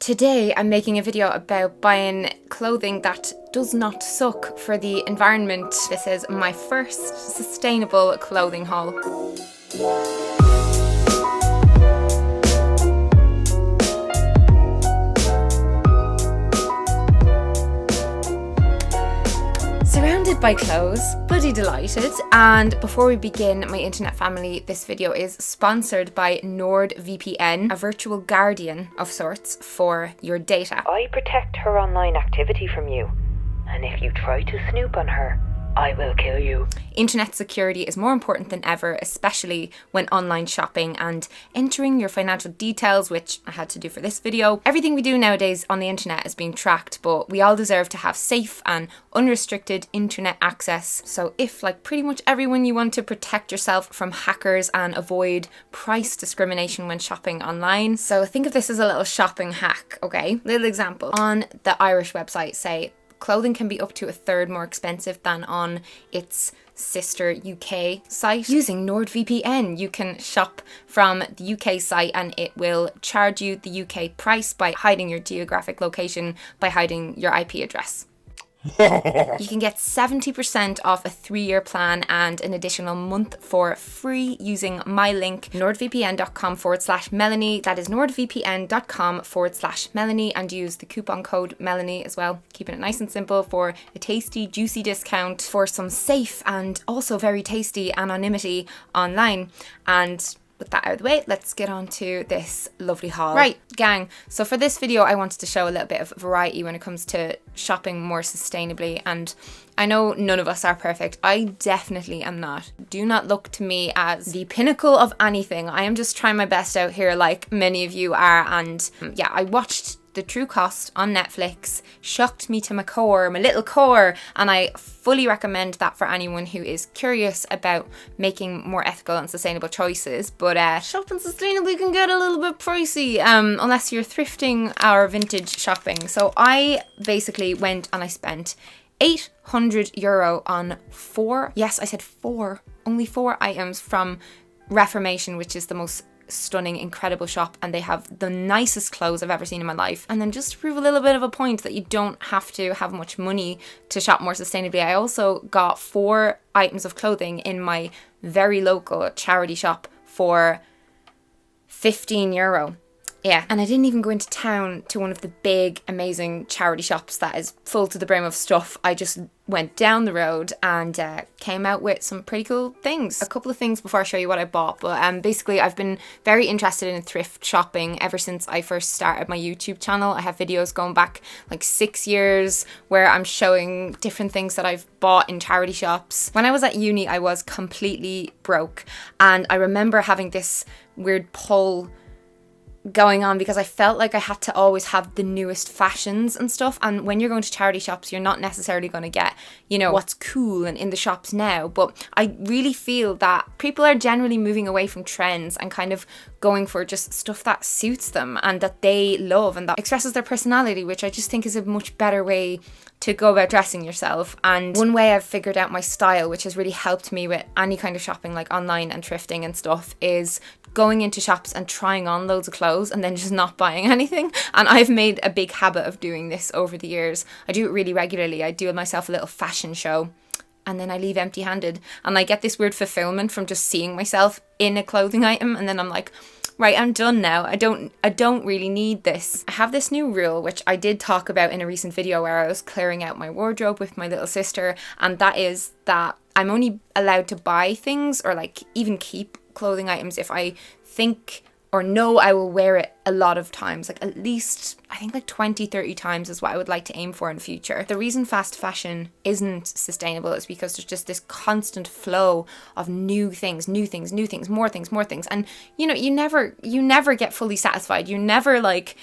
Today I'm making a video about buying clothing that does not suck for the environment. This is my first sustainable clothing haul. Surrounded by clothes, bloody delighted. And before we begin, my internet family, this video is sponsored by NordVPN, a virtual guardian of sorts for your data. I protect her online activity from you, and if you try to snoop on her, I will kill you. Internet security is more important than ever, especially when online shopping and entering your financial details, which I had to do for this video. Everything we do nowadays on the internet is being tracked, but we all deserve to have safe and unrestricted internet access. So if, like pretty much everyone, you want to protect yourself from hackers and avoid price discrimination when shopping online. So think of this as a little shopping hack, okay? Little example. On the Irish website, say, clothing can be up to a third more expensive than on its sister UK site. Using NordVPN, you can shop from the UK site and it will charge you the UK price by hiding your geographic location, by hiding your IP address. You can get 70% off a 3-year plan and an additional month for free using my link, nordvpn.com/Melanie. That is nordvpn.com/Melanie, and use the coupon code Melanie as well. Keeping it nice and simple for a tasty, juicy discount for some safe and also very tasty anonymity online. And with that out of the way, let's get on to this lovely haul. Right, gang, so for this video I wanted to show a little bit of variety when it comes to shopping more sustainably, and I know none of us are perfect. I definitely am not. Do not look to me as the pinnacle of anything. I am just trying my best out here like many of you are, and yeah, I watched The True Cost on Netflix, shocked me to my core, my little core, and I fully recommend that for anyone who is curious about making more ethical and sustainable choices. But shopping sustainably can get a little bit pricey unless you're thrifting or vintage shopping. So I basically went and I spent €800 on only four items from Reformation, which is the most stunning, incredible shop, and they have the nicest clothes I've ever seen in my life. And then just to prove a little bit of a point that you don't have to have much money to shop more sustainably, I also got 4 items of clothing in my very local charity shop for €15. Yeah, and I didn't even go into town to one of the big, amazing charity shops that is full to the brim of stuff. I just went down the road and came out with some pretty cool things. A couple of things before I show you what I bought, but basically I've been very interested in thrift shopping ever since I first started my YouTube channel. I have videos going back like 6 years where I'm showing different things that I've bought in charity shops. When I was at uni, I was completely broke, and I remember having this weird pull going on because I felt like I had to always have the newest fashions and stuff, and when you're going to charity shops you're not necessarily going to get, you know, what's cool and in the shops now. But I really feel that people are generally moving away from trends and kind of going for just stuff that suits them and that they love and that expresses their personality, which I just think is a much better way to go about dressing yourself. And one way I've figured out my style, which has really helped me with any kind of shopping like online and thrifting and stuff, is going into shops and trying on loads of clothes and then just not buying anything. And I've made a big habit of doing this over the years. I do it really regularly. I do myself a little fashion show and then I leave empty-handed, and I get this weird fulfillment from just seeing myself in a clothing item, and then I'm like, right, I'm done now. I don't really need this. I have this new rule, which I did talk about in a recent video where I was clearing out my wardrobe with my little sister, and that is that I'm only allowed to buy things or like even keep clothing items if I think or know I will wear it a lot of times, like at least I think like 20-30 times is what I would like to aim for in the future. The reason fast fashion isn't sustainable is because there's just this constant flow of new things, more things, and you know, you never get fully satisfied. You never like,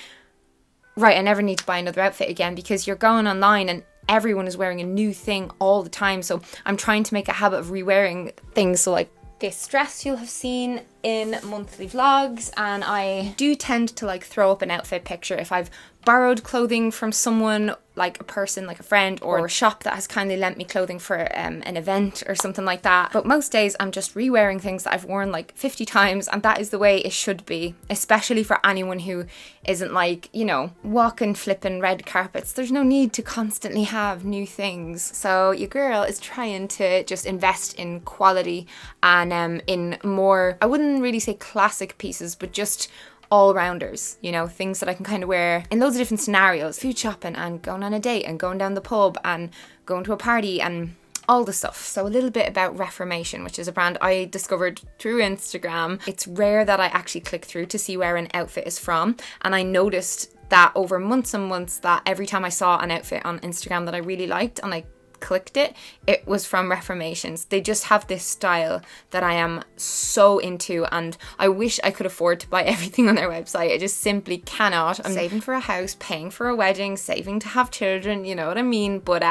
right, I never need to buy another outfit again, because you're going online and everyone is wearing a new thing all the time. So I'm trying to make a habit of re-wearing things. So like this dress you'll have seen in monthly vlogs, and I do tend to like throw up an outfit picture if I've borrowed clothing from someone, like a person, like a friend, or a shop that has kindly lent me clothing for an event or something like that. But most days I'm just re-wearing things that I've worn like 50 times, and that is the way it should be, especially for anyone who isn't like, you know, walking flipping red carpets. There's no need to constantly have new things. So your girl is trying to just invest in quality and in more, I wouldn't really say classic pieces, but just all-rounders, you know, things that I can kind of wear in loads of different scenarios. Food shopping and going on a date and going down the pub and going to a party and all the stuff. So a little bit about Reformation, which is a brand I discovered through Instagram. It's rare that I actually click through to see where an outfit is from, and I noticed that over months and months that every time I saw an outfit on Instagram that I really liked and I clicked it, it was from Reformations. They just have this style that I am so into, and I wish I could afford to buy everything on their website. I just simply cannot. I'm saving for a house, paying for a wedding, saving to have children, you know what I mean? But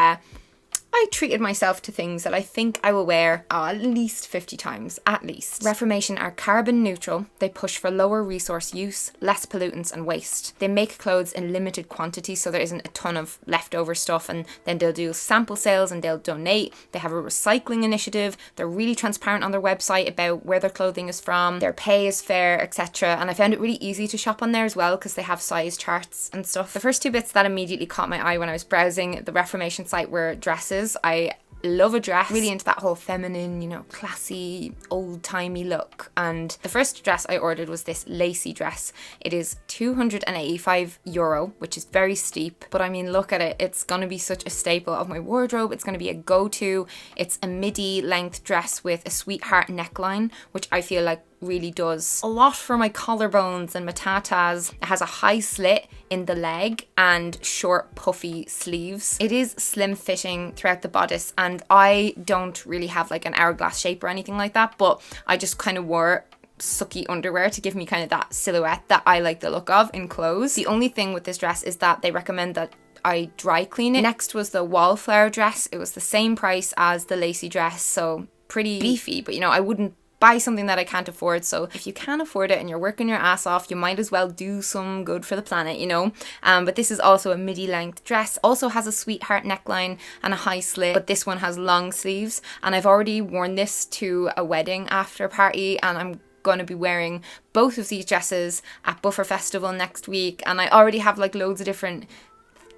I treated myself to things that I think I will wear at least 50 times, at least. Reformation are carbon neutral. They push for lower resource use, less pollutants and waste. They make clothes in limited quantities, so there isn't a ton of leftover stuff, and then they'll do sample sales and they'll donate. They have a recycling initiative. They're really transparent on their website about where their clothing is from. Their pay is fair, etc. And I found it really easy to shop on there as well because they have size charts and stuff. The first two bits that immediately caught my eye when I was browsing the Reformation site were dresses. I love a dress, really into that whole feminine, you know, classy, old-timey look. And the first dress I ordered was this lacy dress. It is €285, which is very steep, but I mean, look at it. It's going to be such a staple of my wardrobe. It's going to be a go-to. It's a midi length dress with a sweetheart neckline, which I feel like really does a lot for my collarbones and my tatas. It has a high slit in the leg and short puffy sleeves. It is slim fitting throughout the bodice, and I don't really have like an hourglass shape or anything like that, but I just kind of wore sucky underwear to give me kind of that silhouette that I like the look of in clothes. The only thing with this dress is that they recommend that I dry clean it. Next was the wallflower dress. It was the same price as the lacy dress, so pretty beefy, but you know, I wouldn't buy something that I can't afford. So if you can afford it and you're working your ass off, you might as well do some good for the planet, you know. But this is also a midi length dress. Also has a sweetheart neckline and a high slit, but this one has long sleeves, and I've already worn this to a wedding after party, and I'm going to be wearing both of these dresses at Buffer Festival next week, and I already have like loads of different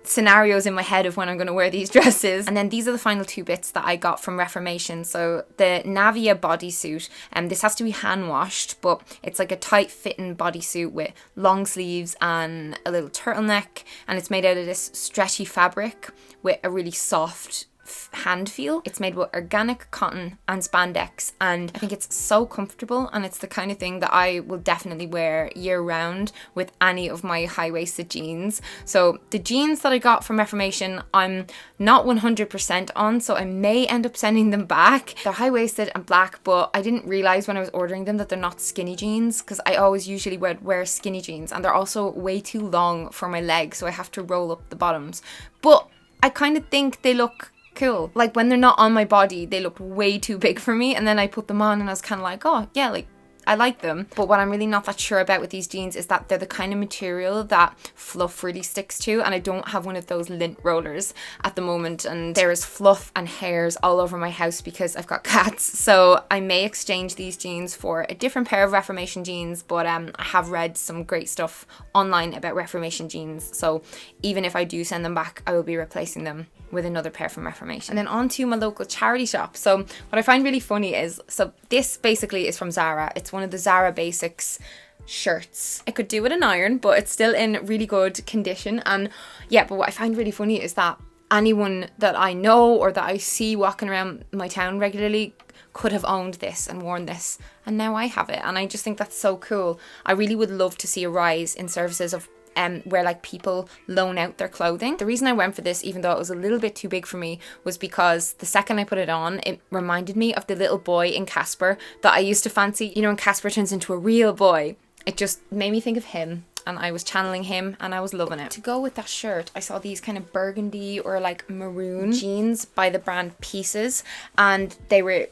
scenarios in my head of when I'm going to wear these dresses. And then these are the final two bits that I got from Reformation. So the Navia bodysuit, and this has to be hand washed, but it's like a tight fitting bodysuit with long sleeves and a little turtleneck, and it's made out of this stretchy fabric with a really soft hand feel. It's made with organic cotton and spandex, and I think it's so comfortable, and it's the kind of thing that I will definitely wear year round with any of my high-waisted jeans. So the jeans that I got from Reformation, I'm not 100% on, so I may end up sending them back. They're high-waisted and black, but I didn't realize when I was ordering them that they're not skinny jeans, because I always usually would wear skinny jeans, and they're also way too long for my legs, so I have to roll up the bottoms. But I kind of think they look cool. Like when they're not on my body, they looked way too big for me, and then I put them on and I was kind of like, oh yeah, like I like them. But what I'm really not that sure about with these jeans is that they're the kind of material that fluff really sticks to, and I don't have one of those lint rollers at the moment, and there is fluff and hairs all over my house because I've got cats. So I may exchange these jeans for a different pair of Reformation jeans, but I have read some great stuff online about Reformation jeans, so even if I do send them back, I will be replacing them with another pair from Reformation. And then on to my local charity shop. So what I find really funny is, so this basically is from Zara. It's one of the Zara Basics shirts. I could do with an iron, but it's still in really good condition. And yeah, but what I find really funny is that anyone that I know or that I see walking around my town regularly could have owned this and worn this, and now I have it, and I just think that's so cool. I really would love to see a rise in services of where like people loan out their clothing. The reason I went for this, even though it was a little bit too big for me, was because the second I put it on, it reminded me of the little boy in Casper that I used to fancy. You know, when Casper turns into a real boy, it just made me think of him, and I was channeling him, and I was loving it. To go with that shirt, I saw these kind of burgundy or like maroon jeans by the brand Pieces, and they were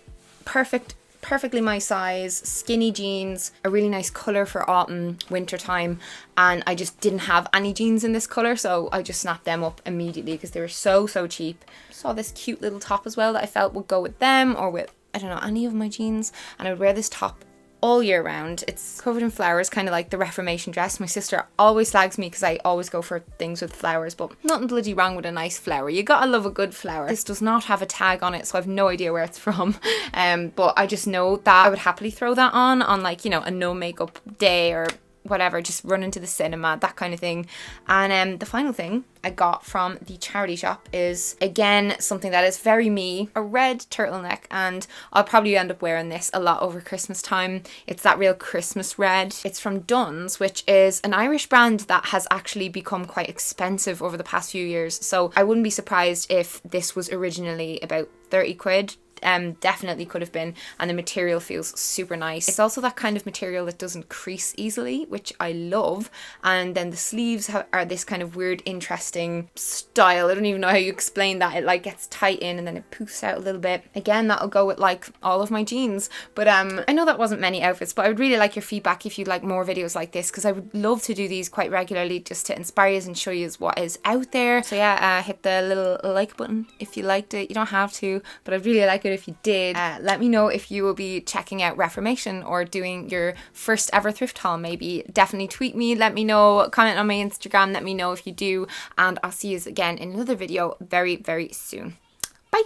perfect perfectly my size, skinny jeans, a really nice colour for autumn, winter time, and I just didn't have any jeans in this colour, so I just snapped them up immediately because they were so cheap. Saw this cute little top as well that I felt would go with them or with, I don't know, any of my jeans, and I would wear this top all year round. It's covered in flowers, kind of like the Reformation dress. My sister always slags me because I always go for things with flowers, but nothing bloody wrong with a nice flower. You gotta love a good flower. This does not have a tag on it, so I've no idea where it's from. But I just know that I would happily throw that on like, you know, a no makeup day or whatever, just run into the cinema, that kind of thing. And the final thing I got from the charity shop is, again, something that is very me, a red turtleneck, and I'll probably end up wearing this a lot over Christmas time. It's that real Christmas red. It's from Dunn's, which is an Irish brand that has actually become quite expensive over the past few years, so I wouldn't be surprised if this was originally about 30 quid. Definitely could have been, and the material feels super nice. It's also that kind of material that doesn't crease easily, which I love, and then the sleeves are this kind of weird interesting style. I don't even know how you explain that. It like gets tight in and then it poofs out a little bit. Again, that'll go with like all of my jeans, but I know that wasn't many outfits, but I would really like your feedback if you'd like more videos like this, because I would love to do these quite regularly just to inspire you and show you what is out there. So yeah, hit the little like button if you liked it. You don't have to, but I'd really like it if you did. Let me know if you will be checking out Reformation or doing your first ever thrift haul. Maybe definitely tweet me, let me know, comment on my Instagram, let me know if you do, and I'll see you again in another video very soon. Bye.